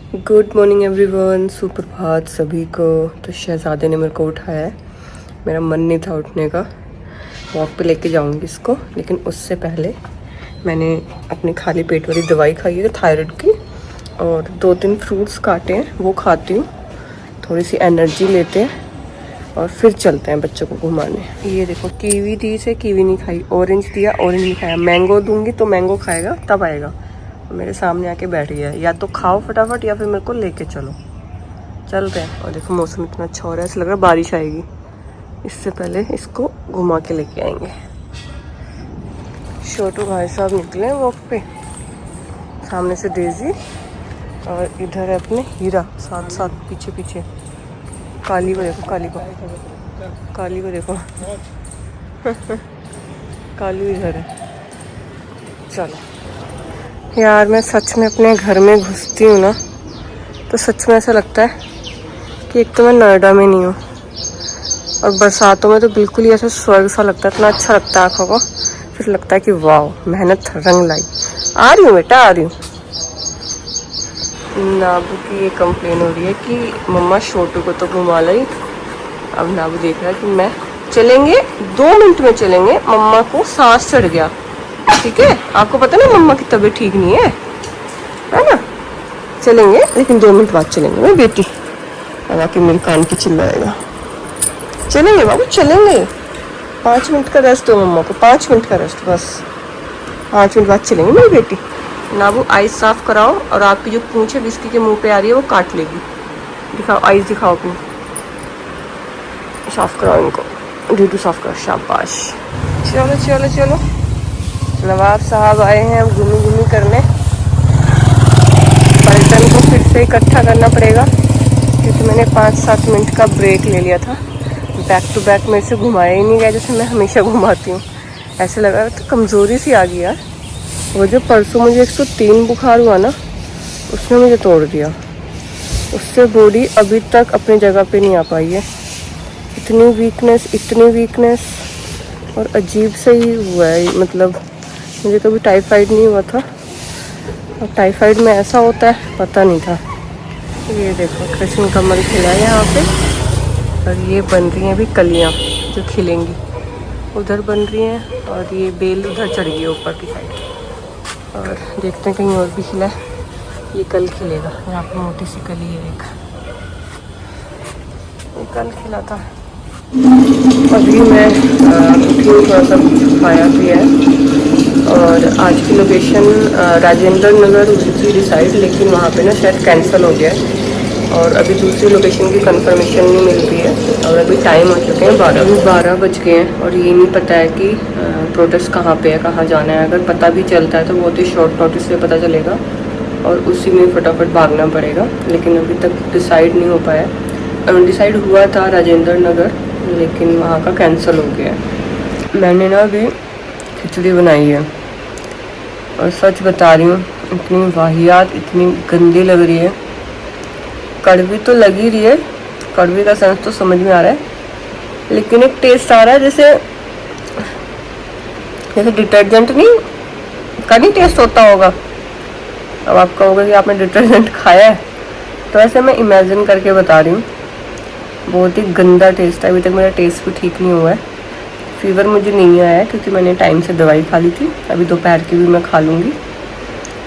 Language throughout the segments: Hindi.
गुड मॉर्निंग एवरीवन, सुप्रभात सभी को। तो शहजादे ने मेरे को उठाया है, मेरा मन नहीं था उठने का। वॉक पे लेके जाऊंगी इसको, लेकिन उससे पहले मैंने अपनी खाली पेट वाली दवाई खाई है थायराइड की, और 2-3 फ्रूट्स काटे हैं, वो खाती हूँ, थोड़ी सी एनर्जी लेते हैं और फिर चलते हैं बच्चों को घुमाने। ये देखो, कीवी दी से कीवी नहीं खाई, ऑरेंज दिया ऑरेंज नहीं खाया, मैंगो दूंगी तो मैंगो खाएगा तब आएगा। मेरे सामने आके बैठ गया है, या तो खाओ फटाफट या फिर मेरे को लेके चलो। चलते हैं। और देखो मौसम इतना अच्छा हो रहा है, ऐसा लग रहा है बारिश आएगी। इससे पहले इसको घुमा के लेके आएंगे। छोटू भाई साहब निकले वॉक पे, सामने से डेजी और इधर है अपने हीरा साथ साथ पीछे पीछे। काली को देखो, काली को देखो काली इधर है। चलो यार, मैं सच में अपने घर में घुसती हूँ ना तो सच में ऐसा लगता है कि एक तो मैं नोएडा में नहीं हूँ, और बरसातों में तो बिल्कुल ही ऐसा स्वर्ग सा लगता है, इतना अच्छा लगता है आँखों को। फिर लगता है कि वाह, मेहनत रंग लाई। आ रही हूँ बेटा, आ रही हूँ। नाबू की ये कंप्लेन हो रही है कि मम्मा छोटू को तो घुमा लाई। अब नाबू देख रहा है कि मैं चलेंगे 2 मिनट में चलेंगे, मम्मा को सांस चढ़ गया। ठीक है, आपको पता ना मम्मा की तबीयत ठीक नहीं है ना। चलेंगे लेकिन 2 मिनट बाद चलेंगे। मैं बेटी हालांकि मेरे कान की चिल्लाएगा। चलेंगे बाबू, चलेंगे। 5 मिनट का रेस्ट दो मम्मा को, 5 मिनट का रेस्ट बस। 5 मिनट बाद चलेंगे मेरी बेटी। नाबू आइज साफ कराओ, और आपकी जो पूंछ है बिस्की के मुंह पे आ रही है वो काट लेगी। दिखाओ आइज, दिखाओ अपनी, साफ कराओ इनको, ड्यूटी साफ करो। शाबाश। चलो चलो चलो, नवाब साहब आए हैं अब घूमी करने। पलटन को फिर से इकट्ठा करना पड़ेगा, क्योंकि मैंने 5-7 मिनट का ब्रेक ले लिया था। बैक टू बैक मेरे से घुमाया ही नहीं गया जैसे मैं हमेशा घुमाती हूँ। ऐसे लगा तो कमज़ोरी सी आ गई यार। वो जो परसों मुझे 103 बुखार हुआ ना, उसने मुझे तोड़ दिया। उससे बॉडी अभी तक अपनी जगह पे नहीं आ पाई है। इतनी वीकनेस और अजीब से ही हुआ है। मतलब मुझे कभी टाइफाइड नहीं हुआ था, और टाइफाइड में ऐसा होता है पता नहीं था। ये देखो कृष्ण कमल खिला है यहाँ पे, और ये बन रही हैं अभी कलियाँ जो खिलेंगी। उधर बन रही हैं, और ये बेल उधर चढ़ गई है ऊपर की साइड। और देखते हैं कहीं और भी खिला है। ये कल खिलेगा। यहाँ पे मोटी सी कली है एक, ये कल खिला था। अभी मैं उठी, थोड़ा सा खाया पिया है, और आज की लोकेशन राजेंद्र नगर हुई थी डिसाइड, लेकिन वहाँ पे ना शायद कैंसिल हो गया है, और अभी दूसरी लोकेशन की कंफर्मेशन नहीं मिल रही है। और अभी टाइम हो चुके हैं 12 बज गए हैं, और ये नहीं पता है कि प्रोटेस्ट कहाँ पे है, कहाँ जाना है। अगर पता भी चलता है तो बहुत ही शॉर्ट नोटिस से पता चलेगा, और उसी में फटाफट भागना पड़ेगा। लेकिन अभी तक डिसाइड नहीं हो पाया। डिसाइड हुआ था राजेंद्र नगर, लेकिन वहाँ का कैंसिल हो गया है। मैंने ना अभी खिचड़ी बनाई है, और सच बता रही हूँ, इतनी वाहियात, इतनी गंदी लग रही है। कड़वी तो लग ही रही है, कड़वी का सेंस तो समझ में आ रहा है, लेकिन एक टेस्ट आ रहा है जैसे डिटर्जेंट नहीं टेस्ट होता होगा। अब आप कहोगे कि आपने डिटर्जेंट खाया है, तो ऐसे मैं इमेजिन करके बता रही हूँ। बहुत ही गंदा टेस्ट है। अभी तक मेरा टेस्ट भी ठीक नहीं हुआ है। फीवर मुझे नहीं आया है क्योंकि मैंने टाइम से दवाई खा ली थी। अभी दोपहर की भी मैं खा लूँगी।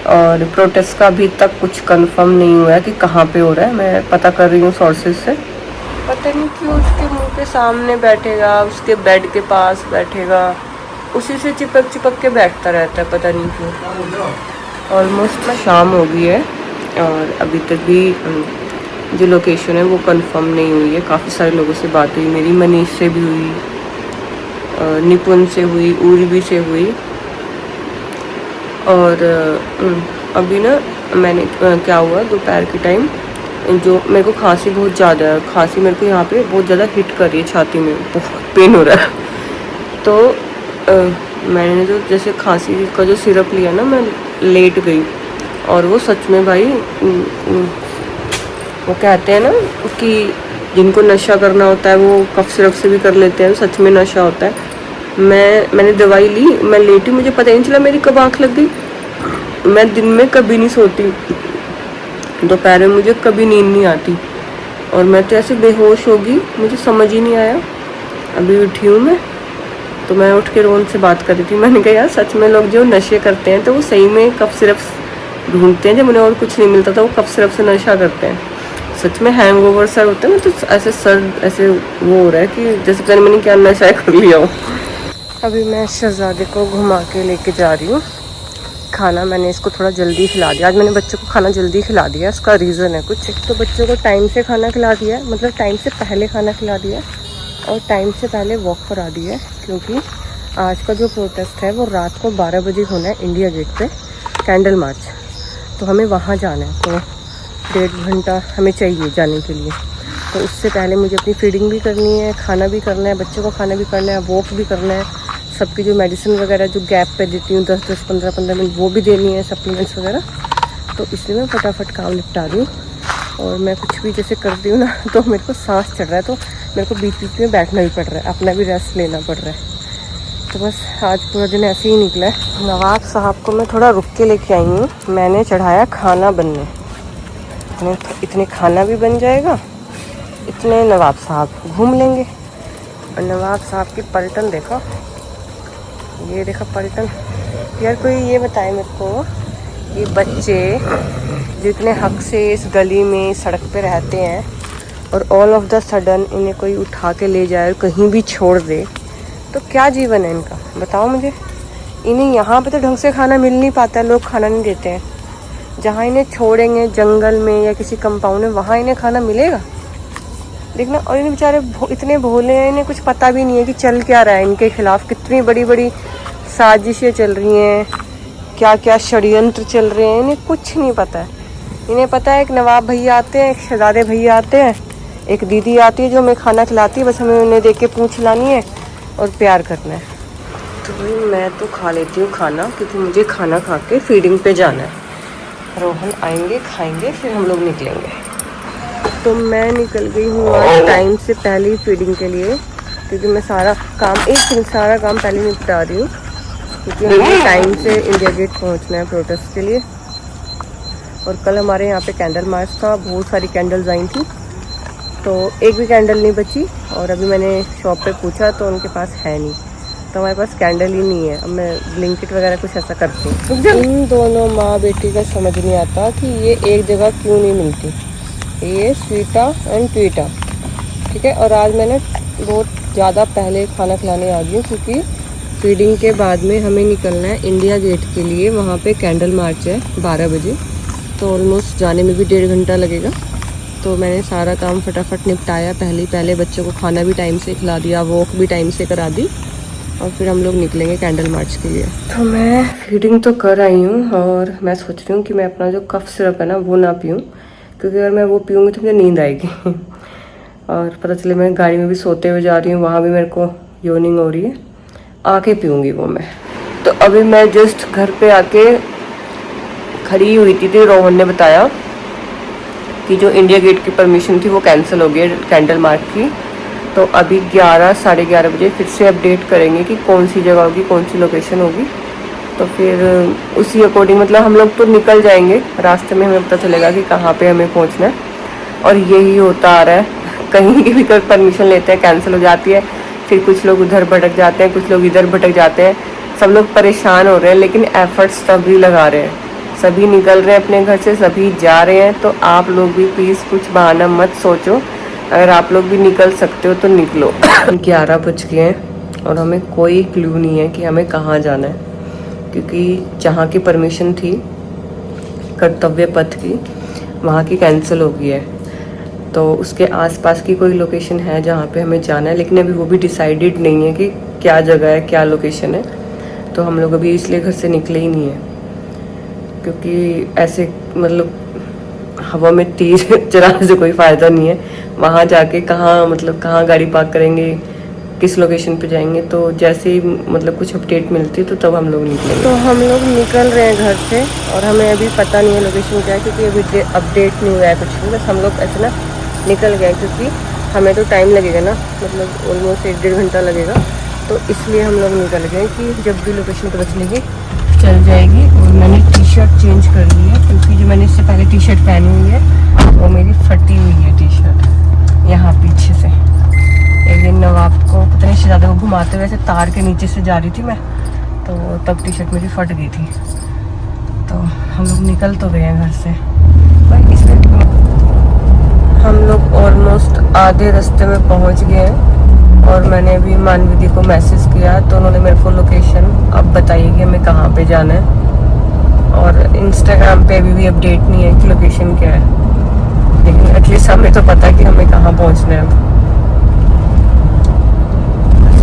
और प्रोटेस्ट का अभी तक कुछ कंफर्म नहीं हुआ है कि कहाँ पे हो रहा है। मैं पता कर रही हूँ सोर्सेज से। पता नहीं क्यों उसके मुंह के सामने बैठेगा, उसके बेड के पास बैठेगा, उसी से चिपक के बैठता रहता है, पता नहीं क्यों। ऑलमोस्ट शाम हो गई है, और अभी तक भी जो लोकेशन है वो कंफर्म नहीं हुई है। काफ़ी सारे लोगों से बात हुई मेरी, मनीष से भी हुई, निपुण से हुई, उर्वी से हुई। और अभी ना मैंने क्या हुआ, दोपहर के टाइम जो मेरे को खांसी बहुत ज़्यादा है, खांसी मेरे को यहाँ पे बहुत ज़्यादा हिट कर रही है, छाती में बहुत पेन हो रहा है। तो मैंने जो जैसे खांसी का जो सिरप लिया ना, मैं लेट गई, और वो सच में भाई, वो कहते हैं ना कि जिनको नशा करना होता है वो कफ सिरप से भी कर लेते हैं। सच में नशा होता है। मैंने दवाई ली, मैं लेटी, मुझे पता ही नहीं चला मेरी कब आँख लग गई। मैं दिन में कभी नहीं सोती, दोपहर में मुझे कभी नींद नहीं आती और मैं तो ऐसे बेहोश होगी, मुझे समझ ही नहीं आया। अभी उठी हूँ मैं, तो मैं उठ के रोहन से बात कर रही थी। मैंने कहा यार सच में लोग जो नशे करते हैं तो वो सही में कफ सिरप ढूंढते हैं, जब उन्हें और कुछ नहीं मिलता था वो कफ सिरप से नशा करते हैं। सच में हैंगओवर सर होता है ना, तो ऐसे सर ऐसे वो हो रहा है कि जैसे पता मैंने क्या नशा कर लिया हो। अभी मैं शहजादे को घुमा के लेके जा रही हूँ। खाना मैंने इसको थोड़ा जल्दी खिला दिया। आज मैंने बच्चों को खाना जल्दी खिला दिया, इसका रीज़न है कुछ। एक तो बच्चों को टाइम से खाना खिला दिया, मतलब टाइम से पहले खाना खिला दिया, और टाइम से पहले वॉक करा दिया, क्योंकि आज का जो प्रोटेस्ट है वो रात को 12 बजे होना है इंडिया गेट पे, कैंडल मार्च। तो हमें वहाँ जाना है, तो 1.5 घंटा हमें चाहिए जाने के लिए। तो उससे पहले मुझे अपनी फीडिंग भी करनी है, खाना भी करना है, बच्चों को खाना भी करना है, वॉक भी करना है, सबकी जो मेडिसिन वगैरह जो गैप पे देती हूँ 10-10, 15-15 मिनट वो भी देनी है, सप्लीमेंट्स वगैरह। तो इसलिए मैं फटाफट काम निपटा रही हूँ। और मैं कुछ भी जैसे करती हूँ ना तो मेरे को सांस चढ़ रहा है, तो मेरे को बीच बीच में बैठना भी पड़ रहा है, अपना भी रेस्ट लेना पड़ रहा है। तो बस आज पूरा दिन ऐसे ही निकला है। नवाब साहब को मैं थोड़ा रुक के लेके आई हूँ, मैंने चढ़ाया खाना बनने। इतने खाना भी बन जाएगा, इतने नवाब साहब घूम लेंगे। और नवाब साहब की पलटन देखो, ये देखो पलटन। यार कोई ये बताए मेरे को, ये बच्चे जितने हक से इस गली में सड़क पे रहते हैं और ऑल ऑफ द सडन इन्हें कोई उठा के ले जाए और कहीं भी छोड़ दे, तो क्या जीवन है इनका, बताओ मुझे। इन्हें यहाँ पे तो ढंग से खाना मिल नहीं पाता है, लोग खाना नहीं देते हैं। जहाँ इन्हें छोड़ेंगे जंगल में या किसी कंपाउंड में, वहाँ इन्हें खाना मिलेगा, देखना। और इन्हें बेचारे इतने भोले हैं, इन्हें कुछ पता भी नहीं है कि चल क्या रहा है इनके खिलाफ, कितनी बड़ी बड़ी साजिशें चल रही हैं, क्या क्या षड्यंत्र चल रहे हैं, इन्हें कुछ नहीं पता है। इन्हें पता है एक नवाब भैया आते हैं, एक शहजादे भैया आते हैं, एक दीदी आती है जो हमें खाना खिलाती है, बस हमें उन्हें देख के पूंछ लानी है और प्यार करना है। तो भाई मैं तो खा लेती हूँ खाना, क्योंकि मुझे खाना खा के फीडिंग पे जाना है। रोहन आएंगे, खाएंगे, फिर हम लोग निकलेंगे। तो मैं निकल गई हूँ आज टाइम से पहले ही फीडिंग के लिए, क्योंकि मैं सारा काम पहले निपटा रही हूँ, क्योंकि हमें टाइम से इंडिया गेट पहुँचना है प्रोटेस्ट के लिए। और कल हमारे यहाँ पे कैंडल मार्च था, बहुत सारी कैंडल्स आई थी, तो एक भी कैंडल नहीं बची। और अभी मैंने शॉप पे पूछा तो उनके पास है नहीं, तो हमारे पास कैंडल ही नहीं है। अब मैं ब्लिंकिट वगैरह कुछ ऐसा करती हूँ। इन दोनों माँ बेटी का समझ नहीं आता कि ये एक जगह क्यों नहीं मिलती। ये स्वीटा एंड ट्वीटा, ठीक है। और आज मैंने बहुत ज़्यादा पहले खाना खिलाने आ गई हूँ, क्योंकि फीडिंग के बाद में हमें निकलना है इंडिया गेट के लिए। वहाँ पे कैंडल मार्च है 12 बजे, तो ऑलमोस्ट जाने में भी 1.5 घंटा लगेगा। तो मैंने सारा काम फटाफट निपटाया, पहले बच्चों को खाना भी टाइम से खिला दिया, वॉक भी टाइम से करा दी, और फिर हम लोग निकलेंगे कैंडल मार्च के लिए। तो मैं फीडिंग तो कर आई हूँ, और मैं सोच रही हूँ कि मैं अपना जो कफ सिरप है ना वो ना पीऊँ, क्योंकि अगर मैं वो पीऊँगी तो मुझे नींद आएगी। और पता चले मैं गाड़ी में भी सोते हुए जा रही हूँ, वहाँ भी मेरे को योनिंग हो रही है, आके पीऊँगी वो मैं। तो अभी मैं जस्ट घर पे आके खड़ी हुई थी, रोहन ने बताया कि जो इंडिया गेट की परमिशन थी वो कैंसिल हो गई है कैंडल मार्च की। तो अभी 11, साढ़े 11 बजे फिर से अपडेट करेंगे कि कौन सी जगह होगी, कौन सी लोकेशन होगी। तो फिर उसी अकॉर्डिंग मतलब हम लोग तो निकल जाएंगे, रास्ते में हमें पता चलेगा कि कहाँ पे हमें पहुँचना है। और यही होता आ रहा है, कहीं की भी कोई परमिशन लेते हैं कैंसिल हो जाती है, फिर कुछ लोग उधर भटक जाते हैं, कुछ लोग इधर भटक जाते हैं, सब लोग परेशान हो रहे हैं। लेकिन एफर्ट्स तभी लगा रहे हैं, सभी निकल रहे हैं अपने घर से, सभी जा रहे हैं। तो आप लोग भी प्लीज़ कुछ बहाना मत सोचो, अगर आप लोग भी निकल सकते हो तो निकलो। 11 बज गए हैं और हमें कोई क्लू नहीं है कि हमें कहाँ जाना है, क्योंकि जहाँ की परमिशन थी कर्तव्य पथ की, वहाँ की कैंसिल हो गई है। तो उसके आसपास की कोई लोकेशन है जहाँ पे हमें जाना है, लेकिन अभी वो भी डिसाइडेड नहीं है कि क्या जगह है, क्या लोकेशन है। तो हम लोग अभी इसलिए घर से निकले ही नहीं है, क्योंकि ऐसे मतलब हवा में तीर चलाने से कोई फ़ायदा नहीं है। वहाँ जाके कहाँ गाड़ी पार्क करेंगे, किस लोकेशन पे जाएंगे। तो जैसे ही मतलब कुछ अपडेट मिलती है तो तब हम लोग निकलेंगे। तो हम लोग निकल रहे हैं घर से, और हमें अभी पता नहीं है लोकेशन क्या है, क्योंकि अभी अपडेट नहीं हुआ है कुछ भी। बस हम लोग ऐसे ना निकल गए, क्योंकि हमें तो टाइम लगेगा ना, मतलब ऑलमोस्ट 1-1.5 घंटा लगेगा। तो इसलिए हम लोग निकल गए कि जब भी लोकेशन पता चलेगी चल जाएगी। और मैंने टी शर्ट चेंज कर ली है क्योंकि जो मैंने इससे पहले टी शर्ट पहनी हुई है वो मेरी फटी हुई है टी शर्ट यहाँ पीछे से। एक दिन नवाब को पता नहीं शहजादे को घुमाते हुए ऐसे तार के नीचे से जा रही थी मैं, तो तब टी शर्ट मेरी फट गई थी। तो हम लोग निकल तो गए हैं घर से, पर इसमें हम लोग ऑलमोस्ट आधे रास्ते में पहुंच गए हैं। और मैंने अभी मानविधि को मैसेज किया तो उन्होंने मेरे को लोकेशन अब बताई कि हमें कहाँ पे जाना है। और इंस्टाग्राम पे अभी भी अपडेट नहीं है कि लोकेशन क्या है, लेकिन एटलीस्ट हमें तो पता है कि हमें कहाँ पहुँचना है।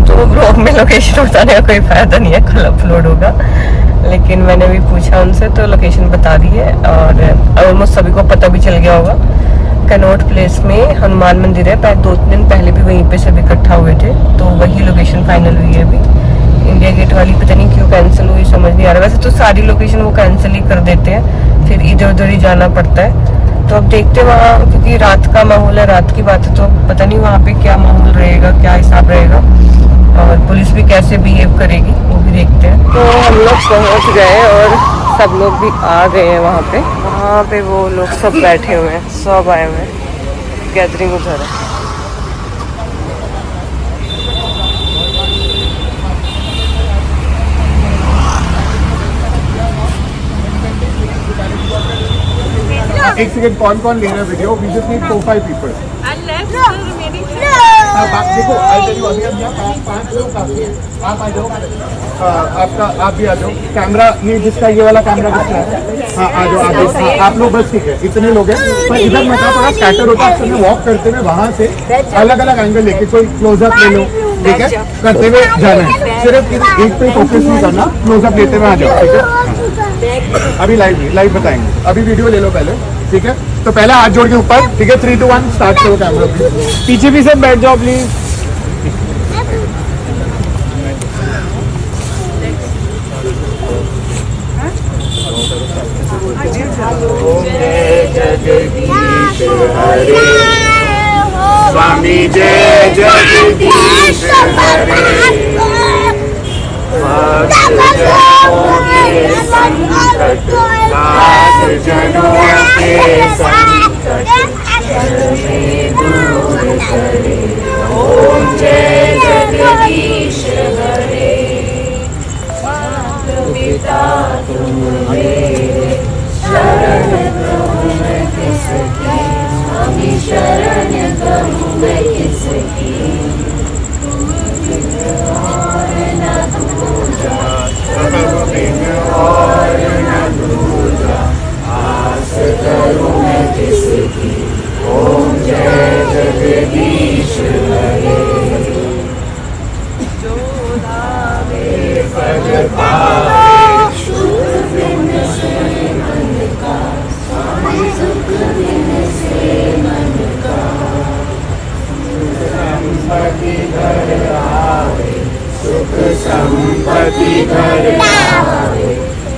तो ब्लॉग में लोकेशन बताने का कोई फ़ायदा नहीं है, कल अपलोड होगा। लेकिन मैंने भी पूछा उनसे तो लोकेशन बता दी है। और ऑलमोस्ट सभी को पता भी चल गया होगा, कनॉट प्लेस में हनुमान मंदिर है। 2 दिन पहले भी वहीं पे सब इकट्ठा हुए थे, तो वही लोकेशन फाइनल हुई है। अभी इंडिया गेट वाली पता नहीं क्यों कैंसिल हुई, समझ नहीं आ रहा। वैसे तो सारी लोकेशन वो कैंसिल ही कर देते हैं, फिर इधर उधर ही जाना पड़ता है। तो अब देखते वहाँ, क्योंकि रात का माहौल है, रात की बात है, तो पता नहीं वहाँ पे क्या माहौल रहेगा, क्या हिसाब रहेगा और पुलिस भी कैसे बिहेव करेगी वो भी देखते हैं। तो हम लोग पहुँच गए और सब लोग भी आ गए हैं वहाँ पे वो लोग सब बैठे हुए हैं, सब आए हुए हैं, गैदरिंग उधर है। एक सेकंड, कौन कौन ले रहा है video? We just need 4-5 people. देखो अभी हम यहाँ 5 लोग काफी है। आप आ जाओ, आपका आप भी आ जाओ। कैमरा ये जिसका ये वाला कैमरा किसका है? हाँ आ जाओ आप लोग बस, ठीक है इतने लोग हैं। पर इधर मैं थोड़ा स्कैटर होता है, वॉक करते हुए वहाँ से अलग अलग एंगल लेके कोई क्लोजअप ले लो, ठीक है, करते हुए जाना है। सिर्फ एक पे फोकस नहीं करना, क्लोजअप लेते हुए आ जाओ, ठीक है। अभी लाइव बताएंगे, अभी वीडियो ले लो पहले, ठीक है। तो पहले हाथ जोड़ के ऊपर, ठीक है, 3, 2, 1 स्टार्ट करो कैमरा। पीछे भी सब बैठ जाओ प्लीज। स्वामी जय जगदीश हरे, जनों के संकट दूर करे। ओम जय जगदीश हरे, माता पिता तुम मेरे, शरण कहूँ मैं किसकी, स्वामी शरण कहूँ मैं किसकी। और न दूजा, और न दूजा, आस करूँ मैं किसकी। ओम जय जगदीश हरे, जो धावे फल पावे, सुख बिन से मन का, स्वामी सुख बिन से मन का। संपत्ति घर आवे, सुख संपत्ति घर आवे,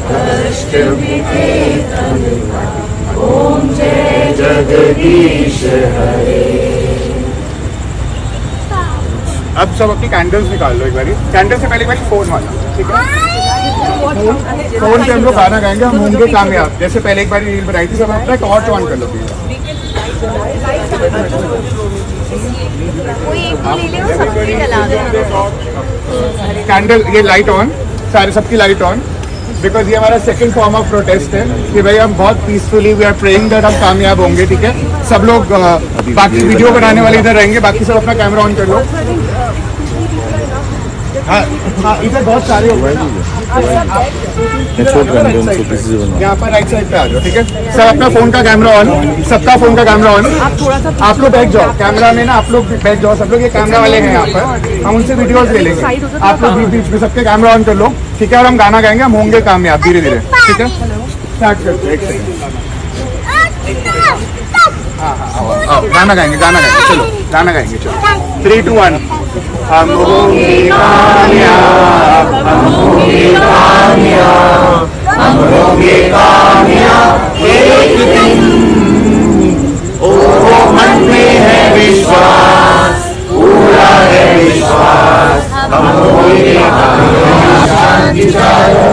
कष्ट मिटे तन मन। ओम जय जगदीश हरे। अब सब अपनी कैंडल्स निकाल लो एक बारी। कैंडल से पहले एक बारी फोन वाला, ठीक है। फोन से हम लोग गाना गाएंगे, हम होंगे कामयाब। जैसे पहले एक बार रील बनाई थी, सब अपना टॉर्च ऑन कर लो प्लीज। कैंडल ये लाइट ऑन, सारे सबकी लाइट ऑन, बिकॉज ये हमारा सेकंड फॉर्म ऑफ प्रोटेस्ट है कि भाई हम बहुत peacefully we are praying that हम कामयाब होंगे, ठीक है। सब लोग बाकी वीडियो बनाने वाले इधर रहेंगे, बाकी सब अपना कैमरा ऑन कर लो। हाँ इधर बहुत सारे हो गए, यहाँ पर राइट साइड पे आ जाओ, ठीक है। सब अपना फोन का कैमरा ऑन, सबका फोन का कैमरा ऑन। आप लोग बैठ जाओ कैमरा में ना, आप लोग बैठ जाओ, सब लोग ये कैमरा वाले हैं यहाँ पर, हम उनसे वीडियोस ले लेंगे। आप लोग बीच में सबके कैमरा ऑन कर लो, ठीक है। और हम गाना गाएंगे, हम होंगे कामयाब, धीरे धीरे, ठीक है। स्टार्ट करते हैं, एक सेकंड। हाँ गाना गाएंगे, चलो गाना गाएंगे, चलो 3, 2, 1। हम होंगे कामयाब, हम होंगे कामयाब, हम होंगे कामयाब एक दिन। ओ मन में है विश्वास, पूरा है विश्वास, हम होंगे कामयाब। शांति चारो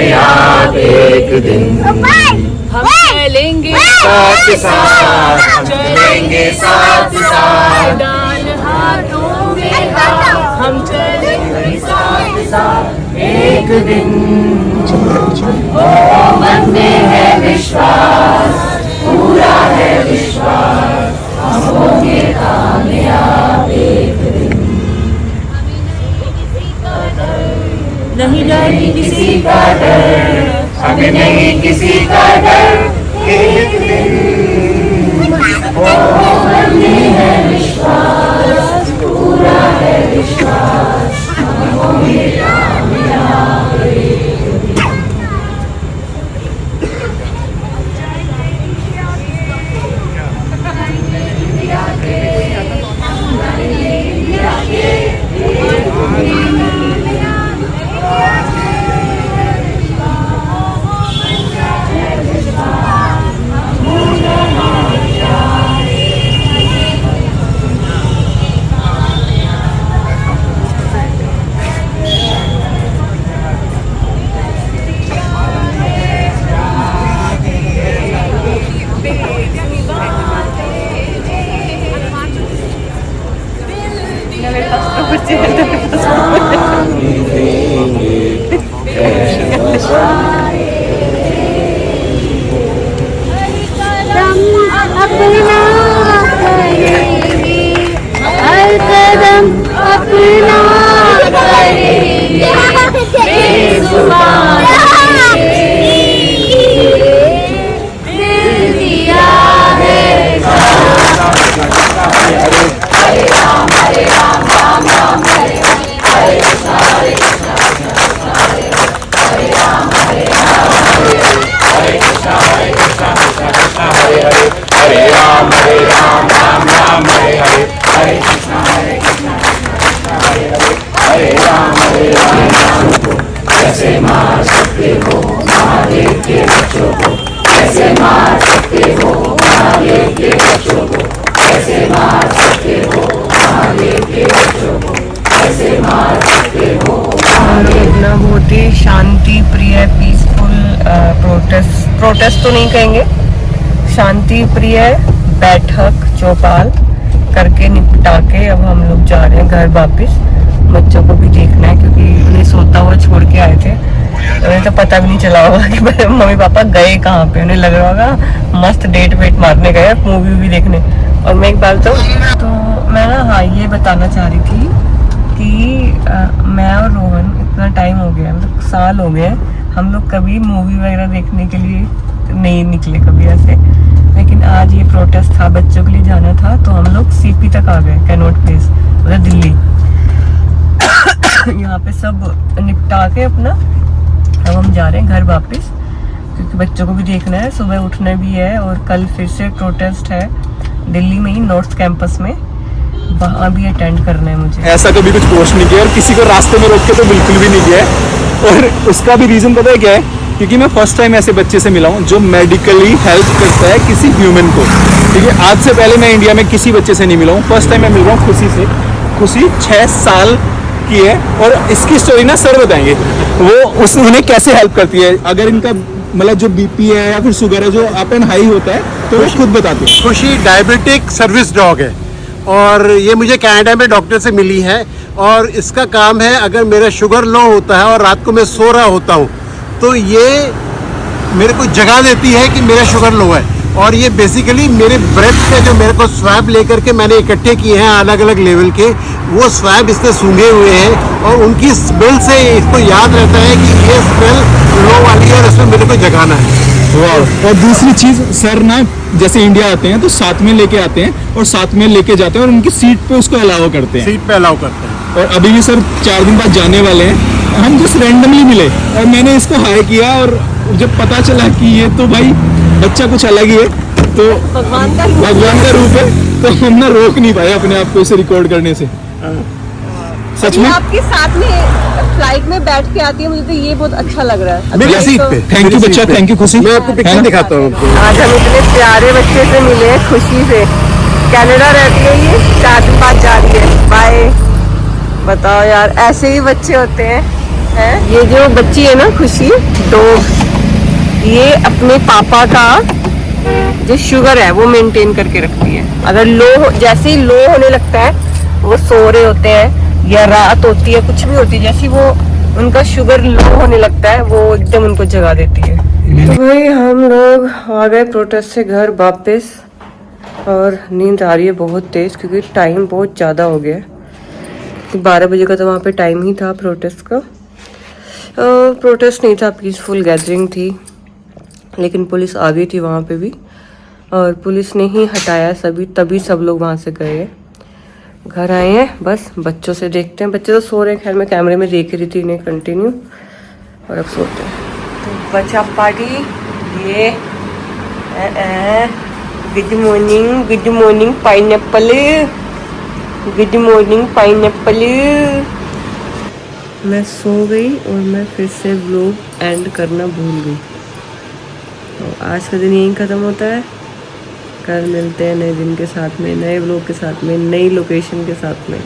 कामयाब एक दिन। हम चलेंगे साथ साथ हम चलेंगे साथ साथ। डाल हाथों में हम चलेंगे साथ साथ एक दिन। ओ मन में है विश्वास, पूरा है विश्वास, हम होंगे कामयाब एक दिन। नहीं डरेगी किसी का डर, हमें नहीं किसी का डर। एक दिन ओ मन में है विश्वास, पूरा है विश्वास, हम होंगे कामयाब एक दिन। कैसे मार सकते हो महादेव के बच्चों को, कैसे मार सकते हो महादेव के बच्चों को, कैसे मार सकते हो महादेव के बच्चों को, कैसे मार सकते हो। अपना बहुत ही शांति प्रिय पीसफुल प्रोटेस्ट तो नहीं कहेंगे, शांति प्रिय बैठक चौपाल करके निपटा के अब हम लोग जा रहे हैं घर वापस। बच्चों को भी देखना है क्योंकि उन्हें सोता हुआ छोड़ के आए थे, तो उन्हें तो पता भी नहीं चला होगा कि मम्मी पापा गए कहाँ पे। उन्हें लग रहा होगा मस्त डेट वेट मारने गए, मूवी भी देखने। और मैं एक बात तो मैं ना हाँ ये बताना चाह रही थी कि मैं और रोहन इतना टाइम हो गया, मतलब साल हो गए हम लोग कभी मूवी वगैरह देखने के लिए नहीं निकले कभी ऐसे। लेकिन आज ये प्रोटेस्ट था, बच्चों के लिए जाना था, तो हम लोग सीपी तक आ गए, कैनॉट प्लेस मतलब दिल्ली। यहाँ पे सब निपटा के अपना अब हम जा रहे हैं घर वापस, क्योंकि बच्चों को भी देखना है, सुबह उठना भी है। और कल फिर से प्रोटेस्ट है दिल्ली में ही नॉर्थ कैंपस में, वहाँ भी अटेंड करना है मुझे। ऐसा कभी कुछ पोस्ट नहीं किया और किसी को रास्ते में रोक के तो बिल्कुल भी नहीं किया है। और उसका भी रीज़न पता है क्या है? क्योंकि मैं फर्स्ट टाइम ऐसे बच्चे से मिला हूँ जो मेडिकली हेल्प करता है किसी ह्यूमन को। ठीक है, आज से पहले मैं इंडिया में किसी बच्चे से नहीं मिला हूँ, फर्स्ट टाइम मैं मिल रहा हूँ खुशी से। खुशी 6 साल की है और इसकी स्टोरी ना सर बताएंगे वो उन्हें कैसे हेल्प करती है। अगर इनका मतलब जो बीपी है या फिर शुगर है जो अप एंड हाई होता है तो वो खुद बताते हैं। खुशी डायबिटिक सर्विस डॉग है और ये मुझे कनाडा में डॉक्टर से मिली है। और इसका काम है, अगर मेरा शुगर लो होता है और रात को मैं सो रहा होता हूँ तो ये मेरे को जगा देती है कि मेरा शुगर लो है। और ये बेसिकली मेरे ब्रेथ पे जो मेरे को स्वैब लेकर के मैंने इकट्ठे किए हैं अलग अलग लेवल के, वो स्वैब इससे सूंघे हुए हैं और उनकी स्मेल से इसको याद रहता है कि ये स्मेल लो वाली है और इसमें मेरे को जगाना है। और दूसरी चीज सर ना जैसे इंडिया आते हैं तो साथ में लेके आते हैं और साथ में लेके जाते हैं और उनकी सीट पे उसको अलाउ करते हैं। सीट पे अलाउ करते हैं। और अभी भी सर 4 दिन बाद जाने वाले हैं। हम जस्ट रैंडमली मिले और मैंने इसको हाई किया और जब पता चला कि ये तो भाई बच्चा कुछ अलग ही है, तो भगवान का रूप है, तो हम ना रोक नहीं पाए अपने आप को इसे रिकॉर्ड करने से। सच में आपके साथ में फ्लाइट में बैठ के आती है, मुझे तो ये बहुत अच्छा लग रहा है। मेरी सीट पे। थैंक यू बच्चा, थैंक यू खुशी। मैं आपको पिक्चर दिखाता हूँ। आज हम इतने प्यारे बच्चे से मिले हैं, खुशी से। कनाडा रहती है ये, 4 दिन बाद जा रही है। बाय। बताओ यार, ऐसे ही बच्चे होते हैं है। ये जो बच्ची है ना खुशी डॉग, ये अपने पापा का जो शुगर है वो मेंटेन करके रखती है। अगर जैसे ही लो होने लगता है, वो सो रहे होते हैं या रात होती है, कुछ भी होती है, जैसे वो उनका शुगर लो होने लगता है, वो एकदम उनको जगा देती है। तो भाई हम लोग आ गए प्रोटेस्ट से घर वापस, और नींद आ रही है बहुत तेज क्योंकि टाइम बहुत ज़्यादा हो गया है। 12 बजे का तो वहाँ पे टाइम ही था प्रोटेस्ट का। प्रोटेस्ट नहीं था, पीसफुल गैदरिंग थी, लेकिन पुलिस आ गई थी वहाँ पे भी, और पुलिस ने ही हटाया तभी सब लोग वहाँ से गए। घर आए हैं, बस बच्चों से देखते हैं। बच्चे तो सो रहे हैं, खैर मैं कैमरे में देख रही थी इन्हें कंटिन्यू, और अब सोते हैं। तो बच्चा पार्टी ये good morning pineapple, good morning pineapple. मैं सो गई और मैं फिर से व्लॉग एंड करना भूल गई। तो आज का दिन यहीं ख़त्म होता है। कल मिलते हैं नए दिन के साथ में, नए व्लॉग के साथ में, नई लोकेशन के साथ में।